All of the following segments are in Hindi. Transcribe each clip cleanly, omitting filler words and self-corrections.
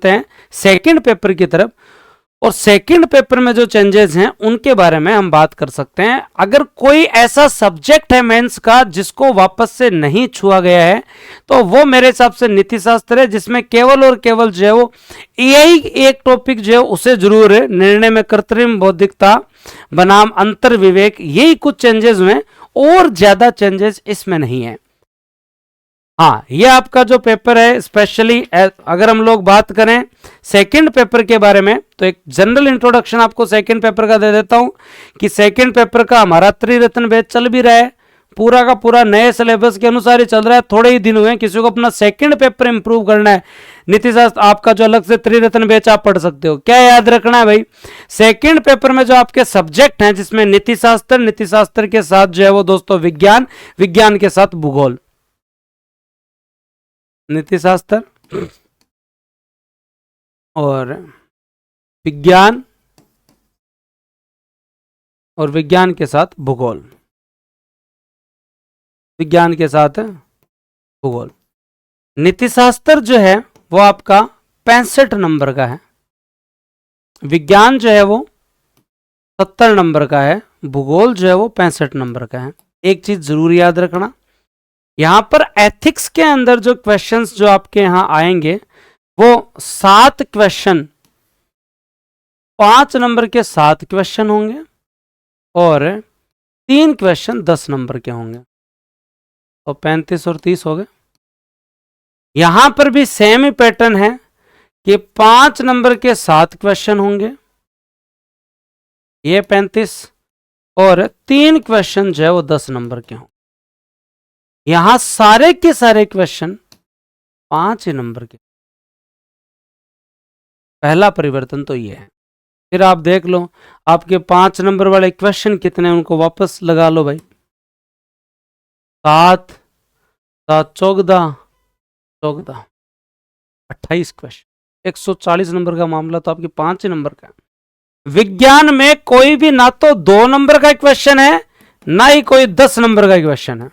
हैं सेकंड पेपर की तरफ। और सेकंड पेपर में जो चेंजेस हैं उनके बारे में हम बात कर सकते हैं। अगर कोई ऐसा सब्जेक्ट है मेंस का जिसको वापस से नहीं छुआ गया है तो वो मेरे हिसाब से नीति शास्त्र है, जिसमें केवल और केवल जो है वो एआई एक टॉपिक जो है उसे जरूर है, निर्णय में कृत्रिम बौद्धिकता बनाम अंतर विवेक, यही कुछ चेंजेस हुए, और ज्यादा चेंजेस इसमें नहीं है। हाँ, ये आपका जो पेपर है स्पेशली अगर हम लोग बात करें सेकंड पेपर के बारे में तो एक जनरल इंट्रोडक्शन आपको सेकंड पेपर का दे देता हूं कि सेकंड पेपर का हमारा त्रिरत्न बैच चल भी रहा है, पूरा का पूरा नए सिलेबस के अनुसार ही चल रहा है। थोड़े ही दिन हुए, किसी को अपना सेकंड पेपर इंप्रूव करना है, नीति शास्त्र आपका जो अलग से त्रिरत्न बैच आप पढ़ सकते हो। क्या याद रखना है भाई, सेकंड पेपर में जो आपके सब्जेक्ट हैं जिसमें नीति शास्त्र के साथ जो है वो दोस्तों विज्ञान, विज्ञान के साथ भूगोल, नीति शास्त्र और विज्ञान और विज्ञान के साथ भूगोल, विज्ञान के साथ भूगोल। नीति शास्त्र जो है वो आपका 65 नंबर का है, विज्ञान जो है वो 70 नंबर का है, भूगोल जो है वो 65 नंबर का है। एक चीज जरूर याद रखना, यहां पर एथिक्स के अंदर जो क्वेश्चंस जो आपके यहां आएंगे वो 7 क्वेश्चन, 5 नंबर के 7 क्वेश्चन होंगे और 3 क्वेश्चन 10 नंबर के होंगे, तो 35 और 30 हो गए। यहां पर भी सेम ही पैटर्न है कि 5 नंबर के 7 क्वेश्चन होंगे, ये 35, और 3 क्वेश्चन जो है वो 10 नंबर के होंगे। यहां सारे के सारे क्वेश्चन 5 नंबर के। पहला परिवर्तन तो ये है। फिर आप देख लो आपके 5 नंबर वाले क्वेश्चन कितने, उनको वापस लगा लो भाई। 7 7 14 14 28 क्वेश्चन, 140 नंबर का मामला तो आपके 5 नंबर का है। विज्ञान में कोई भी ना तो 2 नंबर का क्वेश्चन है ना ही कोई 10 नंबर का क्वेश्चन है।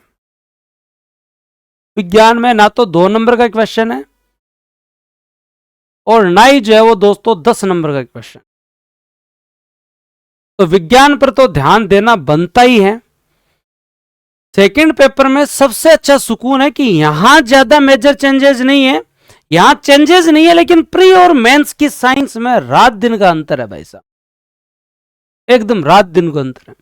विज्ञान में ना तो 2 नंबर का क्वेश्चन है और ना ही जो है वो दोस्तों 10 नंबर का क्वेश्चन। तो विज्ञान पर तो ध्यान देना बनता ही है। सेकंड पेपर में सबसे अच्छा सुकून है कि यहां ज्यादा मेजर चेंजेस नहीं है, यहां चेंजेस नहीं है, लेकिन प्री और मेंस की साइंस में रात दिन का अंतर है भाई साहब, एकदम रात दिन का अंतर है।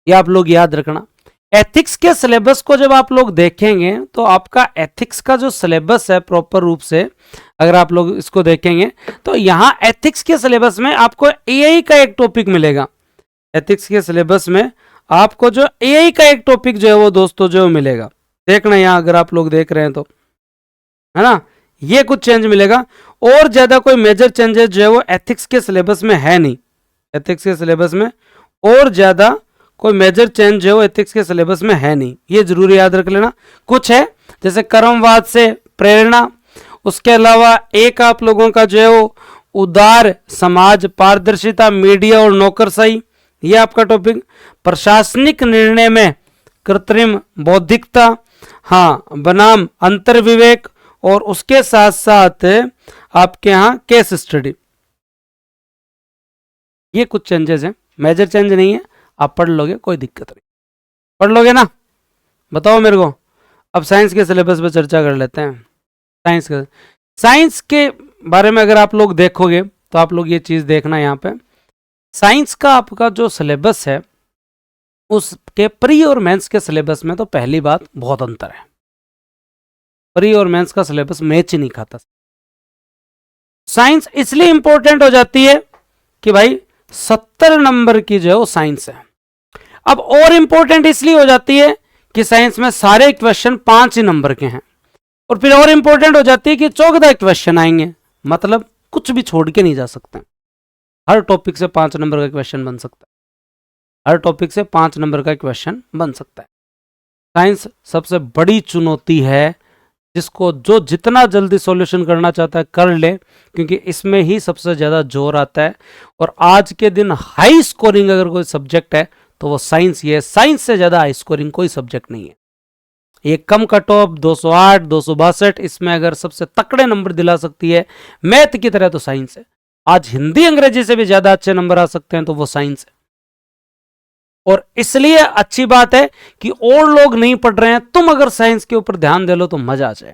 ये आप लोग याद रखना। एथिक्स के सिलेबस को जब आप लोग देखेंगे तो आपका एथिक्स का जो सिलेबस है प्रॉपर रूप से अगर आप लोग इसको देखेंगे तो यहां एथिक्स के सिलेबस में आपको एआई का एक टॉपिक मिलेगा। एथिक्स के सिलेबस में आपको जो एआई का एक टॉपिक जो है वो दोस्तों जो मिलेगा, देखना यहां अगर आप लोग देख रहे हैं तो, है ना, ये कुछ चेंज मिलेगा। और ज्यादा कोई मेजर चेंजेस जो है वो एथिक्स के सिलेबस में है नहीं। एथिक्स के सिलेबस में और ज्यादा कोई मेजर चेंज जो है वो एथिक्स के सिलेबस में है नहीं, ये जरूरी याद रख लेना। कुछ है जैसे कर्मवाद से प्रेरणा, उसके अलावा एक आप लोगों का जो है वो उदार समाज, पारदर्शिता, मीडिया और नौकरशाही, ये आपका टॉपिक। प्रशासनिक निर्णय में कृत्रिम बौद्धिकता, हाँ, बनाम अंतर विवेक, और उसके साथ साथ आपके यहां केस स्टडी। ये कुछ चेंजेस हैं, मेजर चेंज नहीं है, आप पढ़ लोगे कोई दिक्कत नहीं, पढ़ लोगे ना, बताओ मेरे को। अब साइंस के सिलेबस पे चर्चा कर लेते हैं। साइंस के बारे में अगर आप लोग देखोगे तो आप लोग ये चीज देखना, यहाँ पे साइंस का आपका जो सिलेबस है उसके प्री और मेंस के सिलेबस में तो पहली बात बहुत अंतर है। प्री और मेंस का सिलेबस मैच ही नहीं खाता। साइंस इसलिए इंपॉर्टेंट हो जाती है कि भाई 70 नंबर की जो है वो साइंस है। अब और इंपॉर्टेंट इसलिए हो जाती है कि साइंस में सारे क्वेश्चन 5 ही नंबर के हैं, और फिर और इंपॉर्टेंट हो जाती है कि 14 क्वेश्चन आएंगे, मतलब कुछ भी छोड़ के नहीं जा सकते। हर टॉपिक से 5 नंबर का क्वेश्चन बन सकता है, हर टॉपिक से 5 नंबर का क्वेश्चन बन सकता है। साइंस सबसे बड़ी चुनौती है, जिसको जो जितना जल्दी सॉल्यूशन करना चाहता है कर ले, क्योंकि इसमें ही सबसे ज्यादा जोर आता है। और आज के दिन हाई स्कोरिंग अगर कोई सब्जेक्ट है तो वो साइंस ही है। साइंस से ज्यादा हाई स्कोरिंग कोई सब्जेक्ट नहीं है, ये कम कट ऑफ 208 262 इसमें अगर सबसे तकड़े नंबर दिला सकती है मैथ की तरह तो साइंस है। आज हिंदी अंग्रेजी से भी ज्यादा अच्छे नंबर आ सकते हैं तो वो साइंस है। और इसलिए अच्छी बात है कि और लोग नहीं पढ़ रहे हैं, तुम अगर साइंस के ऊपर ध्यान दे लो तो मजा आ जाए।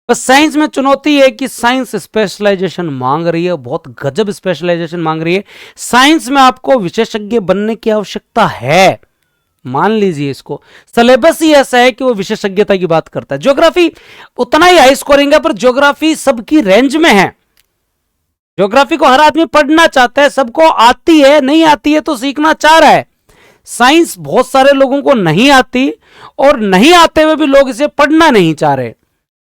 बस साइंस में चुनौती है कि साइंस स्पेशलाइजेशन मांग रही है, बहुत गजब स्पेशलाइजेशन मांग रही है। साइंस में आपको विशेषज्ञ बनने की आवश्यकता है, मान लीजिए इसको। सिलेबस ही ऐसा है कि वो विशेषज्ञता की बात करता है। ज्योग्राफी उतना ही हाई स्कोरिंग है, पर ज्योग्राफी सबकी रेंज में है। ज्योग्राफी को हर आदमी पढ़ना चाहता है, सबको आती है, नहीं आती है तो सीखना चाह रहा है। साइंस बहुत सारे लोगों को नहीं आती और नहीं आते हुए भी लोग इसे पढ़ना नहीं चाह रहे।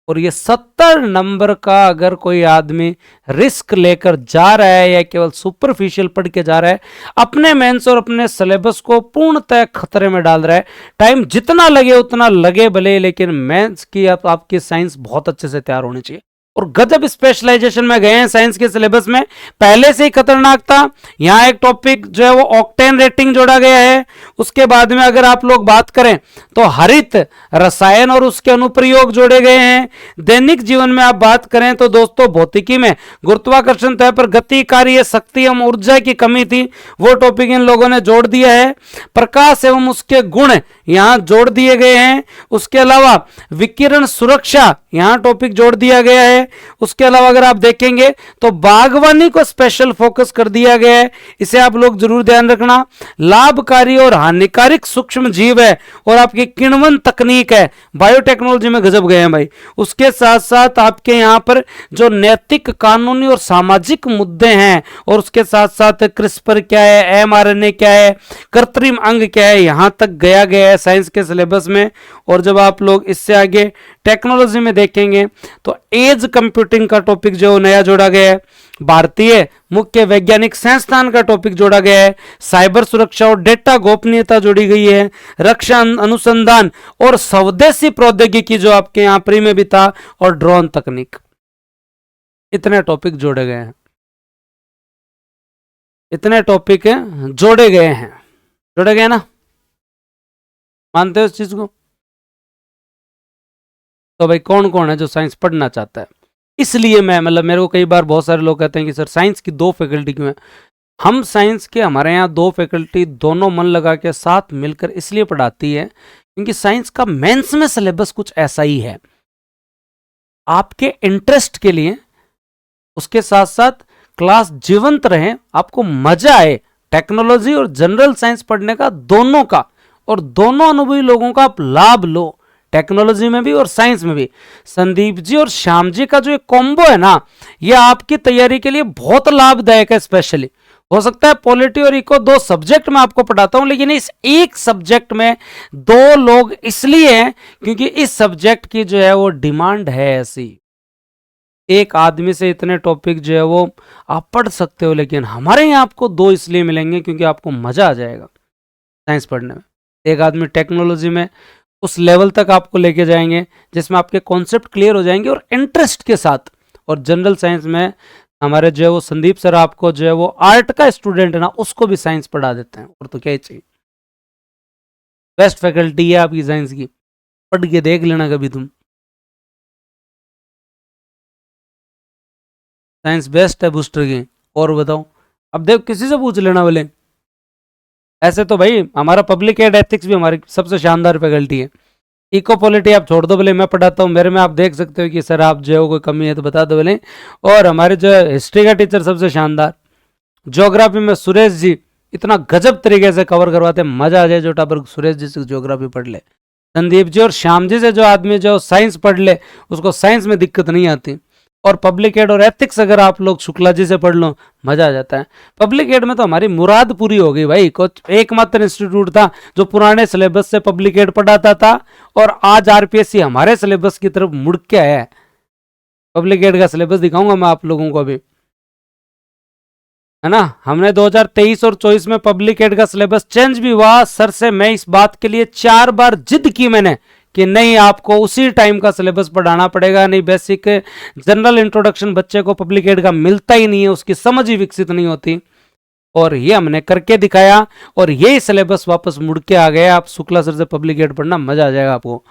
और ये 70 नंबर का अगर कोई आदमी रिस्क लेकर जा रहा है या केवल सुपरफिशियल पढ़ के जा रहा है, अपने मेंस और अपने सिलेबस को पूर्णतः खतरे में डाल रहा है। टाइम जितना लगे उतना लगे भले, लेकिन मेंस की आपकी साइंस बहुत अच्छे से तैयार होनी चाहिए। और गजब स्पेशलाइजेशन में गए हैं साइंस के सिलेबस में, पहले से ही खतरनाक था। यहां एक टॉपिक जो है वो ऑक्टेन रेटिंग जोड़ा गया है। उसके बाद में अगर आप लोग बात करें तो हरित रसायन और उसके अनुप्रयोग जोड़े गए हैं। दैनिक जीवन में आप बात करें तो दोस्तों भौतिकी में गुरुत्वाकर्षण तय पर गति, कार्य, शक्ति एवं ऊर्जा की कमी थी, वो टॉपिक इन लोगों ने जोड़ दिया है। प्रकाश एवं उसके गुण यहां जोड़ दिए गए हैं। उसके अलावा विकिरण सुरक्षा यहां टॉपिक जोड़ दिया गया है। उसके अलावा अगर आप देखेंगे तो बागवानी को स्पेशल फोकस कर दिया गया है, इसे आप लोग जरूर ध्यान रखना। लाभकारी और हानिकारक सूक्ष्म जीव है और आपकी किण्वन तकनीक है, बायोटेक्नोलॉजी में गजब गए हैं भाई। उसके साथ साथ आपके यहां पर जो नैतिक, कानूनी और सामाजिक मुद्दे हैं, और उसके साथ साथ क्रिस्पर क्या है, एमआरएनए क्या है, कृत्रिम अंग क्या है, यहां तक गया गया है साइंस के सिलेबस में। और जब आप लोग इससे आगे टेक्नोलॉजी में देखेंगे तो एज कंप्यूटिंग का टॉपिक जो नया जोड़ा गया है, भारतीय मुख्य वैज्ञानिक संस्थान का टॉपिक जोड़ा गया है, साइबर सुरक्षा और डेटा गोपनीयता जोड़ी गई है, रक्षा अनुसंधान और स्वदेशी प्रौद्योगिकी जो आपके यहां प्री में भी था, और ड्रोन तकनीक। इतने टॉपिक जोड़े गए हैं, इतने टॉपिक जोड़े गए हैं, जोड़े गए ना, मानते हो इस चीज को? तो भाई कौन कौन है जो साइंस पढ़ना चाहता है? इसलिए मैं मेरे को कई बार बहुत सारे लोग कहते हैं कि सर साइंस की 2 फैकल्टी क्यों है? हम साइंस के, हमारे यहाँ 2 फैकल्टी दोनों मन लगा के साथ मिलकर इसलिए पढ़ाती है क्योंकि साइंस का मेंस में सिलेबस कुछ ऐसा ही है, आपके इंटरेस्ट के लिए। उसके साथ साथ क्लास जीवंत रहे, आपको मजा आए, टेक्नोलॉजी और जनरल साइंस पढ़ने का, दोनों का, और दोनों अनुभवी लोगों का आप लाभ लो, टेक्नोलॉजी में भी और साइंस में भी। संदीप जी और श्याम जी का जो एक कॉम्बो है ना, ये आपकी तैयारी के लिए बहुत लाभदायक है। स्पेशली हो सकता है पॉलिटी और इको 2 सब्जेक्ट में आपको पढ़ाता हूं, लेकिन इस एक सब्जेक्ट में 2 लोग इसलिए हैं क्योंकि इस सब्जेक्ट की जो है वो डिमांड है ऐसी। एक आदमी से इतने टॉपिक जो है वो आप पढ़ सकते हो, लेकिन हमारे यहाँ आपको 2 इसलिए मिलेंगे क्योंकि आपको मजा आ जाएगा साइंस पढ़ने में। एक आदमी टेक्नोलॉजी में उस लेवल तक आपको लेके जाएंगे जिसमें आपके कॉन्सेप्ट क्लियर हो जाएंगे और इंटरेस्ट के साथ। और जनरल साइंस में हमारे जो है वो संदीप सर आपको जो है वो आर्ट का स्टूडेंट है ना, उसको भी साइंस पढ़ा देते हैं, और तो क्या ही चाहिए। बेस्ट फैकल्टी है आपकी साइंस की, पढ़ के देख लेना कभी तुम। साइंस बेस्ट है बूस्टर की। और बताओ, अब देख किसी से पूछ लेना बोले। ऐसे तो भाई हमारा पब्लिक एड एथिक्स भी हमारी सबसे शानदार फैकल्टी है। इको पॉलिटी आप छोड़ दो बोले, मैं पढ़ाता हूँ, मेरे में आप देख सकते हो कि सर आप जो है कोई कमी है तो बता दो बोले। और हमारे जो हिस्ट्री का टीचर सबसे शानदार, ज्योग्राफी में सुरेश जी इतना गजब तरीके से कवर करवाते, मजा आ जाए जो टापर सुरेश जी से ज्योग्राफी पढ़ ले। संदीप जी और श्याम जी से जो आदमी जो साइंस पढ़ ले उसको साइंस में दिक्कत नहीं आती। और पब्लिक एड और एथिक्स अगर आप लोग शुक्ला जी से पढ़ लो, मजा आ जाता है। पब्लिक एड में तो हमारी मुराद पूरी हो गई भाई। कुछ एकमात्र इंस्टीट्यूट था जो पुराने सिलेबस से पब्लिक एड पढ़ाता था, और आज आरपीएससी हमारे सिलेबस की तरफ मुड़ के आया है। पब्लिक एड का सिलेबस दिखाऊंगा मैं आप लोगों को अभी, है ना। हमने 2023 और 24 में पब्लिक एड का सिलेबस चेंज भी हुआ। सर से मैं इस बात के लिए 4 बार जिद की मैंने कि नहीं, आपको उसी टाइम का सिलेबस पढ़ाना पड़ेगा, नहीं बेसिक जनरल इंट्रोडक्शन बच्चे को पब्लिक एड का मिलता ही नहीं है, उसकी समझ ही विकसित नहीं होती। और ये हमने करके दिखाया, और यही सिलेबस वापस मुड़ के आ गया। आप शुक्ला सर से पब्लिक एड पढ़ना, मजा आ जाएगा आपको।